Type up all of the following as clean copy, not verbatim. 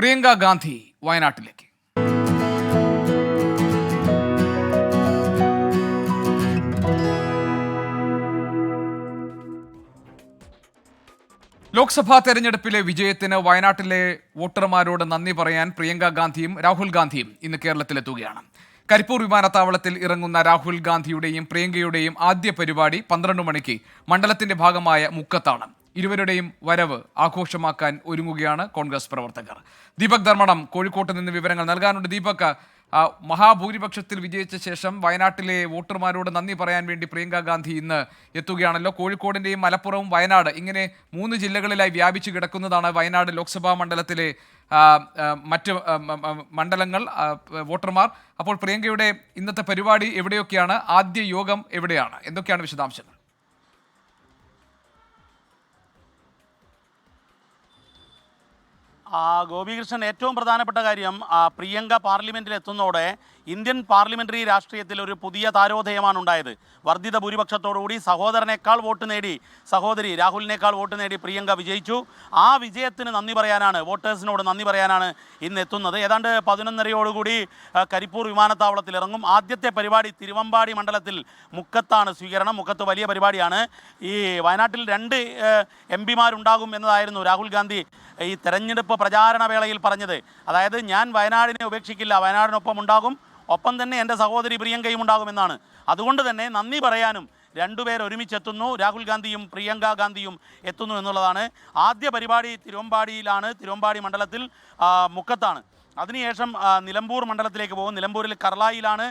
പ്രിയങ്ക ഗാന്ധി വയനാട്ടിലേക്ക്. ലോക്സഭാ തെരഞ്ഞെടുപ്പിലെ വിജയത്തിന് വയനാട്ടിലെ വോട്ടർമാരോട് നന്ദി പറയാൻ പ്രിയങ്ക ഗാന്ധിയും രാഹുൽ ഗാന്ധിയും ഇന്ന് കേരളത്തിലെത്തുകയാണ്. കരിപ്പൂർ വിമാനത്താവളത്തിൽ ഇറങ്ങുന്ന രാഹുൽ ഗാന്ധിയുടെയും പ്രിയങ്കയുടെയും ആദ്യ പരിപാടി 12 മണിക്ക് മണ്ഡലത്തിന്റെ ഭാഗമായ മുക്കത്താണ്. ഇരുവരുടെയും വരവ് ആഘോഷമാക്കാൻ ഒരുങ്ങുകയാണ് കോൺഗ്രസ് പ്രവർത്തകർ. ദീപക് ധർമ്മടം കോഴിക്കോട്ട് നിന്ന് വിവരങ്ങൾ നൽകാനുണ്ട്. ദീപക്, മഹാഭൂരിപക്ഷത്തിൽ വിജയിച്ച ശേഷം വയനാട്ടിലെ വോട്ടർമാരോട് നന്ദി പറയാൻ വേണ്ടി പ്രിയങ്ക ഗാന്ധി ഇന്ന് എത്തുകയാണല്ലോ. കോഴിക്കോടിൻ്റെയും മലപ്പുറവും വയനാട് ഇങ്ങനെ 3 ജില്ലകളിലായി വ്യാപിച്ചു കിടക്കുന്നതാണ് വയനാട് ലോക്സഭാ മണ്ഡലത്തിലെ മറ്റ് മണ്ഡലങ്ങൾ, വോട്ടർമാർ. അപ്പോൾ പ്രിയങ്കയുടെ ഇന്നത്തെ പരിപാടി എവിടെയൊക്കെയാണ്? ആദ്യ യോഗം എവിടെയാണ്? എന്തൊക്കെയാണ് വിശദാംശങ്ങൾ? ഗോപികൃഷ്ണൻ, ഏറ്റവും പ്രധാനപ്പെട്ട കാര്യം, പ്രിയങ്ക പാർലമെൻറ്റിൽ എത്തുന്നതോടെ ഇന്ത്യൻ പാർലമെൻ്ററി രാഷ്ട്രീയത്തിൽ ഒരു പുതിയ താരോദയമാണ് ഉണ്ടായത്. വർദ്ധിത ഭൂരിപക്ഷത്തോടുകൂടി സഹോദരനേക്കാൾ വോട്ട് നേടി, സഹോദരി രാഹുലിനേക്കാൾ വോട്ട് നേടി പ്രിയങ്ക വിജയിച്ചു. ആ വിജയത്തിന് നന്ദി പറയാനാണ്, വോട്ടേഴ്സിനോട് നന്ദി പറയാനാണ് ഇന്ന് എത്തുന്നത്. ഏതാണ്ട് 11:30 കരിപ്പൂർ വിമാനത്താവളത്തിൽ ഇറങ്ങും. ആദ്യത്തെ പരിപാടി തിരുവമ്പാടി മണ്ഡലത്തിൽ മുക്കത്താണ് സ്വീകരണം. മുക്കത്ത് വലിയ പരിപാടിയാണ്. ഈ വയനാട്ടിൽ 2 എംപിമാരുണ്ടാകും എന്നതായിരുന്നു രാഹുൽ ഗാന്ധി ഈ തെരഞ്ഞെടുപ്പ് പ്രചാരണ വേളയിൽ പറഞ്ഞത്. അതായത്, ഞാൻ വയനാടിനെ ഉപേക്ഷിക്കില്ല, വയനാടിനൊപ്പം ഉണ്ടാകും, ഒപ്പം തന്നെ എൻ്റെ സഹോദരി പ്രിയങ്കയും ഉണ്ടാകുമെന്നാണ്. അതുകൊണ്ട് തന്നെ നന്ദി പറയാനും 2 പേർ ഒരുമിച്ചെത്തുന്നു. രാഹുൽ ഗാന്ധിയും പ്രിയങ്ക ഗാന്ധിയും എത്തുന്നു എന്നുള്ളതാണ്. ആദ്യ പരിപാടി തിരുവമ്പാടിയിലാണ്, തിരുവമ്പാടി മണ്ഡലത്തിൽ മുക്കത്താണ്. അതിനുശേഷം നിലമ്പൂർ മണ്ഡലത്തിലേക്ക് പോകും. നിലമ്പൂരിൽ കർളായിലാണ്.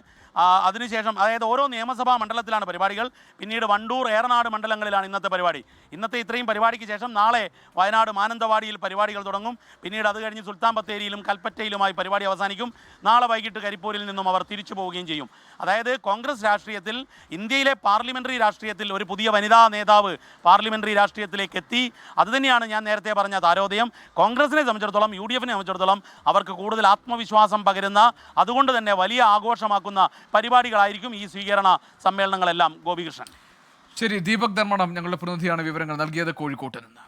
അതിനുശേഷം, അതായത് ഓരോ നിയമസഭാ മണ്ഡലത്തിലാണ് പരിപാടികൾ. പിന്നീട് വണ്ടൂർ, ഏറനാട് മണ്ഡലങ്ങളിലാണ് ഇന്നത്തെ പരിപാടി. ഇന്നത്തെ ഇത്രയും പരിപാടിക്ക് ശേഷം നാളെ വയനാട് മാനന്തവാടിയിൽ പരിപാടികൾ തുടങ്ങും. പിന്നീട് അത് കഴിഞ്ഞ് സുൽത്താൻ ബത്തേരിയിലും കൽപ്പറ്റയിലുമായി പരിപാടി അവസാനിക്കും. നാളെ വൈകിട്ട് കരിപ്പൂരിൽ നിന്നും അവർ തിരിച്ചു പോവുകയും ചെയ്യും. അതായത്, കോൺഗ്രസ് രാഷ്ട്രീയത്തിൽ, ഇന്ത്യയിലെ പാർലമെൻ്ററി രാഷ്ട്രീയത്തിൽ ഒരു പുതിയ വനിതാ നേതാവ് പാർലമെൻ്ററി രാഷ്ട്രീയത്തിലേക്ക് എത്തി. അതുതന്നെയാണ് ഞാൻ നേരത്തെ പറഞ്ഞ താരോദയം. കോൺഗ്രസിനെ സംബന്ധിച്ചിടത്തോളം, UDFനെ സംബന്ധിച്ചിടത്തോളം അവർക്ക് കൂടുതൽ ആത്മവിശ്വാസം പകരുന്ന, അതുകൊണ്ട് തന്നെ വലിയ ആഘോഷമാക്കുന്ന പരിപാടികളായിരിക്കും ഈ സ്വീകരണ സമ്മേളനങ്ങളെല്ലാം. ഗോപികൃഷ്ണൻ. ശരി, ദീപക് ധർമ്മടം ഞങ്ങളുടെ പ്രതിനിധിയാണ് വിവരങ്ങൾ നൽകിയത് കോഴിക്കോട്ട് നിന്ന്.